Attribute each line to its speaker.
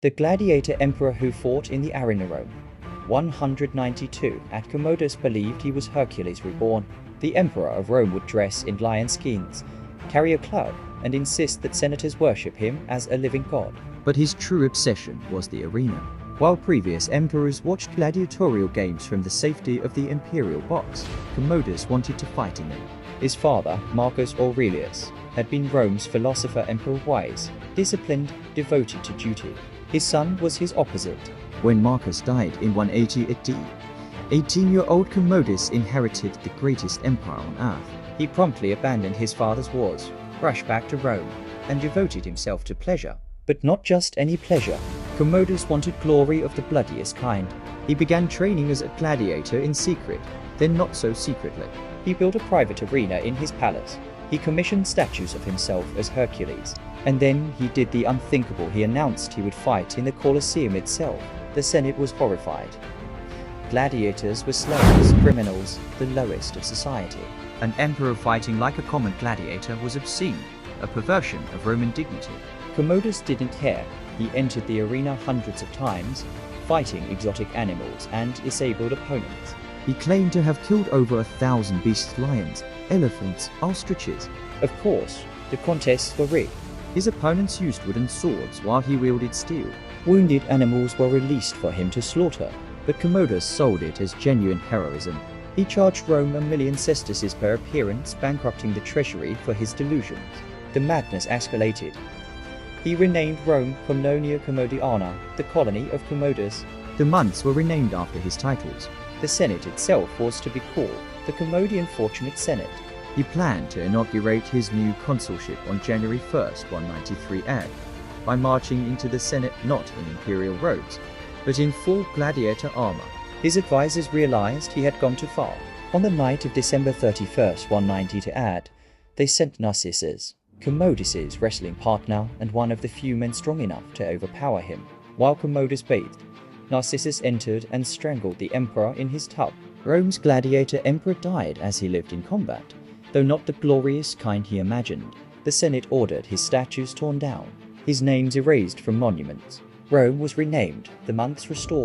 Speaker 1: the gladiator emperor who fought in the arena Rome. 192 at Commodus believed he was Hercules reborn. The emperor of Rome would dress in lion skins, carry a club, and insist that senators worship him as a living god. But his true obsession was the arena. While previous emperors watched gladiatorial games from the safety of the imperial box, Commodus wanted to fight in them. His father, Marcus Aurelius, had been Rome's philosopher-emperor, wise, disciplined, devoted to duty. His son was his opposite. When Marcus died in 180 AD, 18-year-old Commodus inherited the greatest empire on earth. He promptly abandoned his father's wars, rushed back to Rome, and devoted himself to pleasure. But not just any pleasure. Commodus wanted glory of the bloodiest kind. He began training as a gladiator in secret, then not so secretly. He built a private arena in his palace. He commissioned statues of himself as Hercules. And then he did the unthinkable. He announced he would fight in the Colosseum itself. The Senate was horrified. Gladiators were slaves, criminals, the lowest of society. An emperor fighting like a common gladiator was obscene, a perversion of Roman dignity. Commodus didn't care. He entered the arena hundreds of times, fighting exotic animals and disabled opponents. He claimed to have killed over 1,000 beasts, lions, elephants, ostriches. Of course, the contests were rigged. His opponents used wooden swords while he wielded steel. Wounded animals were released for him to slaughter, but Commodus sold it as genuine heroism. He charged Rome 1,000,000 sesterces per appearance, bankrupting the treasury for his delusions. The madness escalated. He renamed Rome Colonia Commodiana, the colony of Commodus. The months were renamed after his titles. The Senate itself was to be called the Commodian Fortunate Senate. He planned to inaugurate his new consulship on January 1st, 193 AD, by marching into the Senate not in imperial robes, but in full gladiator armor. His advisors realized he had gone too far. On the night of December 31st, 190 AD, they sent Narcissus, Commodus's wrestling partner and one of the few men strong enough to overpower him. While Commodus bathed, Narcissus entered and strangled the emperor in his tub. Rome's gladiator emperor died as he lived in combat, though not the glorious kind he imagined. The Senate ordered his statues torn down, his names erased from monuments. Rome was renamed, the months restored.